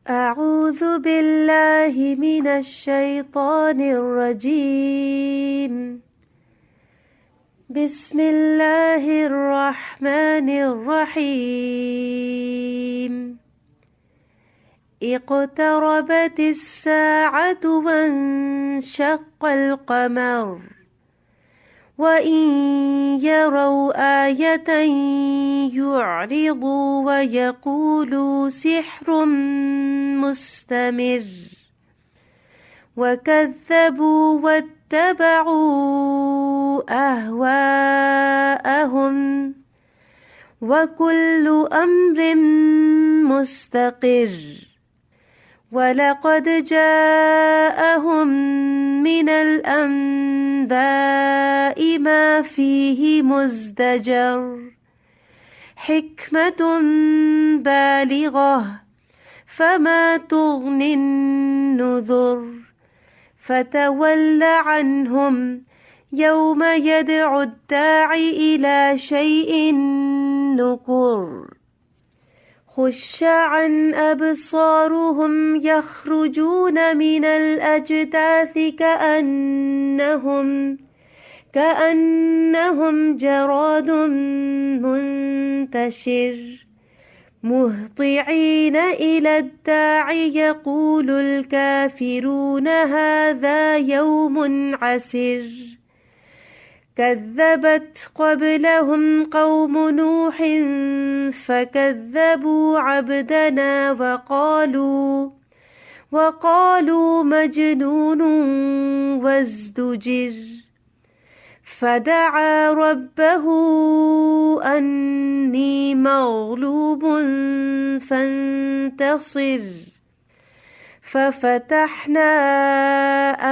أعوذ بالله من الشيطان الرجيم. بسم الله الرحمن الرحيم. اقتربت الساعة وانشق القمر وإن يروا آية يعرضوا ويقولوا سحر مستمر وكذبوا واتبعوا أهواءهم وكل أمر مستقر ولقد جاءهم من الأنباء ما فيه مزدجر حكمة بالغة فما تغني النذر فتول عنهم يوم يدعو الداعي إلى شيء نكر خش عن أبصارهم يخرجون من الأجداث كأنهم جراد منتشر مهطعين إلى الداعي يقول الكافرون هذا يوم عسر كذبت قبلهم قوم نوح فكذبوا عبدنا وقالوا مجنون وازدجر فدعا ربه أني مغلوب فانتصر ففتحنا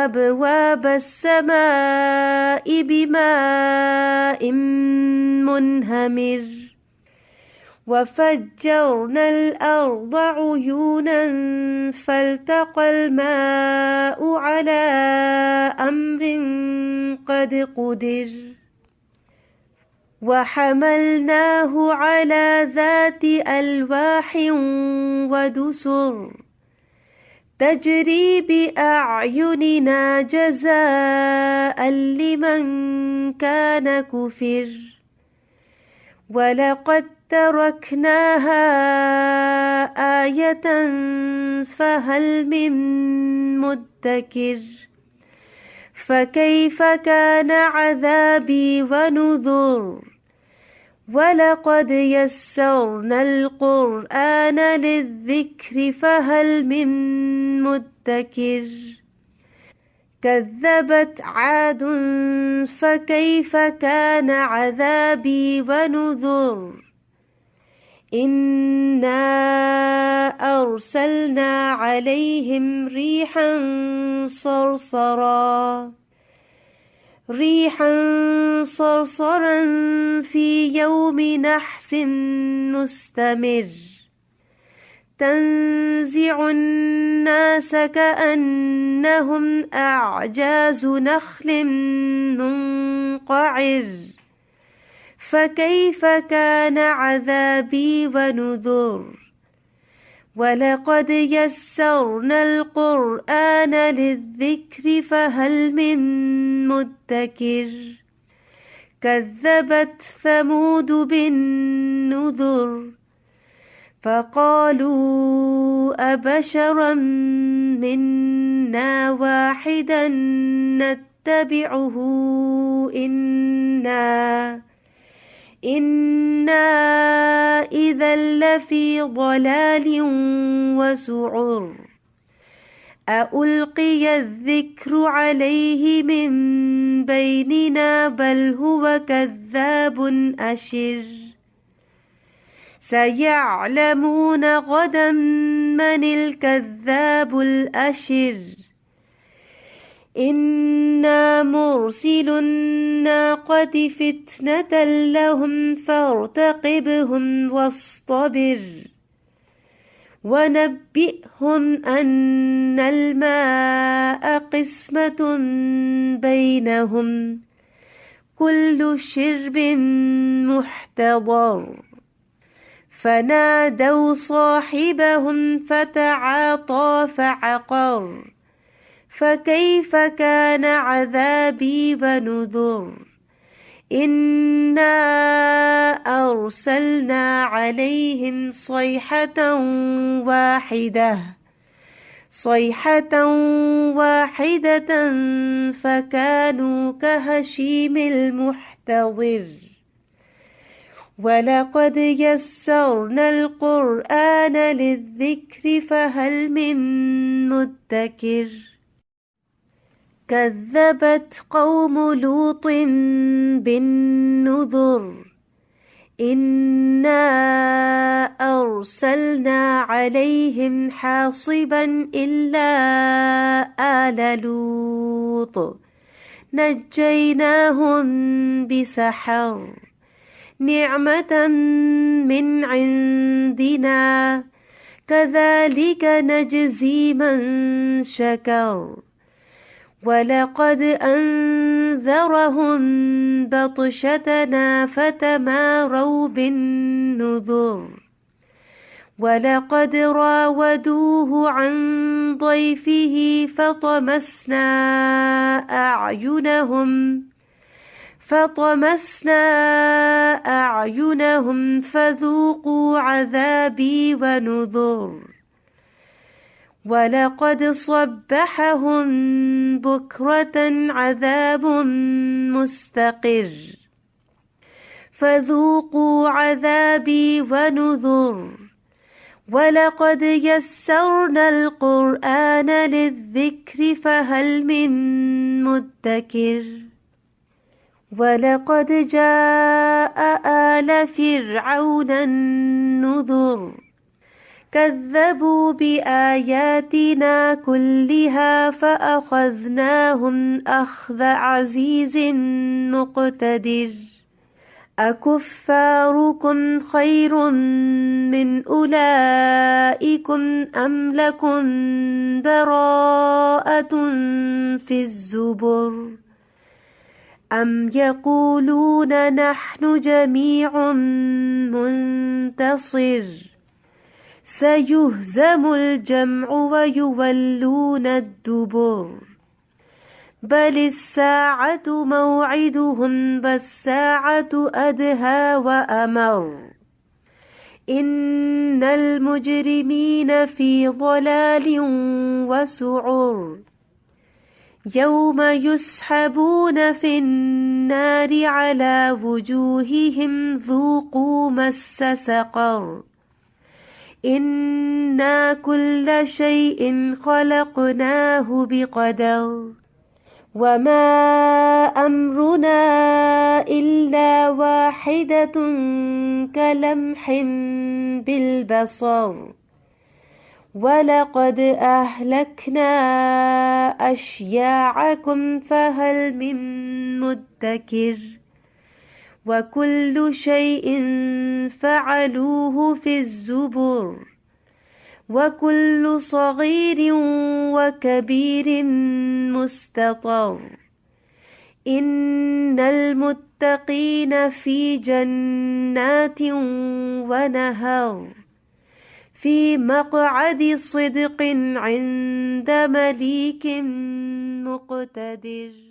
أبواب السماء بماء منهمر وفجرنا الأرض عيونا فالتقى الماء على أمر قد قدر وحملناه على ذات ألواح ودسر تجري بأعيننا جزاء لمن كان كفر ولقد تركناها آية فهل من مدكر فكيف كان عذابي ونذر ولقد يسرنا القرآن للذكر فهل من مدكر كذبت عاد فكيف كان عذابي ونذر إنا أرسلنا عليهم ريحا صرصرا في يوم نحس مستمر تنزع الناس كأنهم أعجاز نخل منقعر فكيف كان عذابي ونذر ولقد يسرنا القرآن للذكر فهل من مدكر كذبت ثمود بالنذر فقالوا أبشرا منا واحدا نتبعه إنا إذا لفي ضلال وسعر أألقي الذكر عليه من بيننا بل هو كذاب أشر سيعلمون غدا من الكذاب الأشر إنا مرسل الناقة فتنة لهم فارتقبهم واصطبر ونبئهم أن الماء قسمة بينهم كل شرب محتضر فنادوا صاحبهم فتعاطى فعقر فكيف كان عذابي ونذر إنا أرسلنا عليهم صيحة واحدة فكانوا كهشيم المحتضر ولقد يسرنا القرآن للذكر فهل من مدكر كذبت قوم لوط بالنذر إنا أرسلنا عليهم حاصبا إلا آل لوط نجيناهم بسحر نعمة من عندنا كذلك نجزي من شكر ولقد أنذرهم بطشتنا فتماروا بالنذر ولقد راودوه عن ضيفه فطمسنا أعينهم فذوقوا عذابي ونذر ولقد صبحهم بكرة عذاب مستقر فذوقوا عذابي ونذر ولقد يسرنا القرآن للذكر فهل من مدكر ولقد جاء آل فرعون النذر كذبوا بآياتنا كلها فأخذناهم أخذ عزيز مقتدر أكفاركم خير من أولئكم أم لكم براءة في الزبر أم يقولون نحن جميع منتصر سيهزم الجمع ويولون الدبر بل الساعة موعدهم والساعة أدهى وأمر إن المجرمين في ضلال وسعر يوم يسحبون في النار على وجوههم ذوقوا مس سقر إنا كل شيء خلقناه بقدر وما أمرنا إلا واحدة كلمح بالبصر ولقد أهلكنا أشياعكم فهل من مدكر وكل شيء فعلوه في الزبر وكل صغير وكبير مستطر إن المتقين في جنات ونهر في مقعد صدق عند مليك مقتدر.